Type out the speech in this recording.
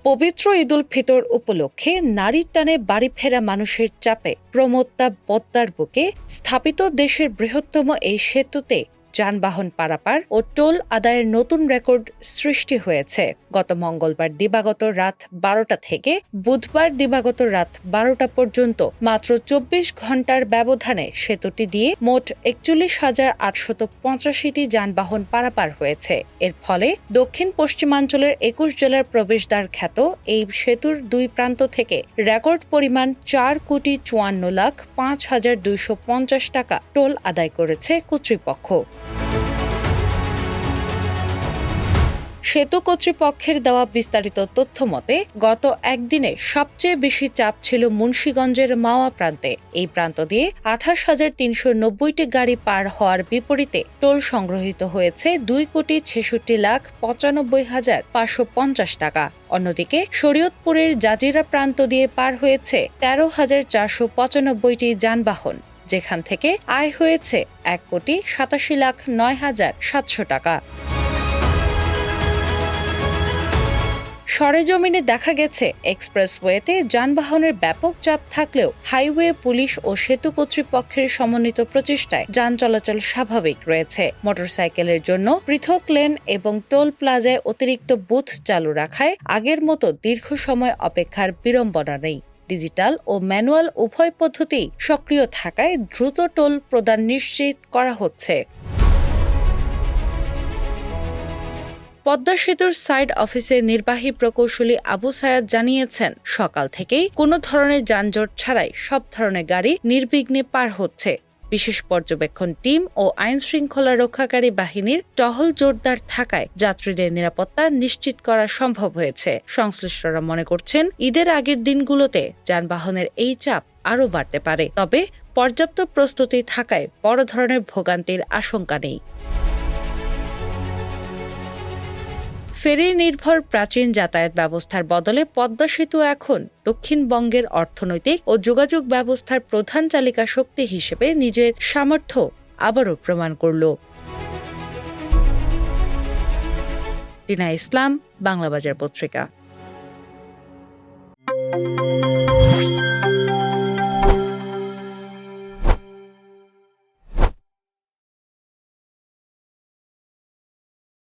পবিত্র ঈদুল ফিতর উপলক্ষে নারীর টানে বাড়ি ফেরা মানুষের চাপে প্রমত্তা পদ্মার বুকে স্থাপিত দেশের বৃহত্তম এই সেতুতে যানবাহন পারাপার ও টোল আদায়ের নতুন রেকর্ড সৃষ্টি হয়েছে। গত মঙ্গলবার দিবাগত রাত ১২টা থেকে বুধবার দিবাগত রাত ১২টা পর্যন্ত মাত্র ২৪ ঘণ্টার ব্যবধানে সেতুটি দিয়ে মোট ৪১,৮৮৫টি যানবাহন পারাপার হয়েছে। এর ফলে দক্ষিণ পশ্চিমাঞ্চলের ২১ জেলার প্রবেশদ্বার খ্যাত এই সেতুর দুই প্রান্ত থেকে রেকর্ড পরিমাণ ৪,৫৪,৫২৫০ টাকা টোল আদায় করেছে কর্তৃপক্ষ। সেতু কর্তৃপক্ষের দেওয়া বিস্তারিত তথ্য মতে গত একদিনে সবচেয়ে বেশি চাপ ছিল মুন্সিগঞ্জের মাওয়া প্রান্তে। এই প্রান্ত দিয়ে ২৮,৩৯০টি গাড়ি পার হওয়ার বিপরীতে টোল সংগ্রহিত হয়েছে ২,৬৬,৯৫,৫৫০ টাকা। অন্যদিকে শরীয়তপুরের জাজিরা প্রান্ত দিয়ে পার হয়েছে ১৩,৪৯৫টি যানবাহন, যেখান থেকে আয় হয়েছে ১,৮৭,৯,৭০০ টাকা। সরেজমিনে দেখা গেছে এক্সপ্রেসওয়েতে যানবাহনের ব্যাপক চাপ থাকলেও হাইওয়ে পুলিশ ও সেতু কর্তৃপক্ষের সমন্বিত প্রচেষ্টায় যান চলাচল স্বাভাবিক রয়েছে। মোটরসাইকেলের জন্য পৃথক লেন এবং টোল প্লাজায় অতিরিক্ত বুথ চালু রাখায় আগের মতো দীর্ঘ সময় অপেক্ষার বিড়ম্বনা নেই। ডিজিটাল ও ম্যানুয়াল উভয় পদ্ধতিই সক্রিয় থাকায় দ্রুত টোল প্রদান নিশ্চিত করা হচ্ছে। পদ্মা সেতুর সাইড অফিসের নির্বাহী প্রকৌশলী আবু সায়াদ জানিয়েছেন, সকাল থেকেই কোনো ধরনের যানজট ছাড়াই সব ধরনের গাড়ি নির্বিঘ্নে পার হচ্ছে। বিশেষ পর্যবেক্ষণ টিম ও আইন শৃঙ্খলা রক্ষাকারী বাহিনীর টহল জোরদার থাকায় যাত্রীদের নিরাপত্তা নিশ্চিত করা সম্ভব হয়েছে। সংশ্লিষ্টরা মনে করছেন, ঈদের আগের দিনগুলোতে যানবাহনের এই চাপ আরও বাড়তে পারে, তবে পর্যাপ্ত প্রস্তুতি থাকায় বড় ধরনের ভোগান্তির আশঙ্কা নেই। ফেরি নির্ভর প্রাচীন যাতায়াত ব্যবস্থার বদলে পদ্মা সেতু এখন দক্ষিণবঙ্গের অর্থনৈতিক ও যোগাযোগ ব্যবস্থার প্রধান চালিকা শক্তি হিসেবে নিজের সামর্থ্য আবারও প্রমাণ করল। টিনা ইসলাম, বাংলাবাজার পত্রিকা।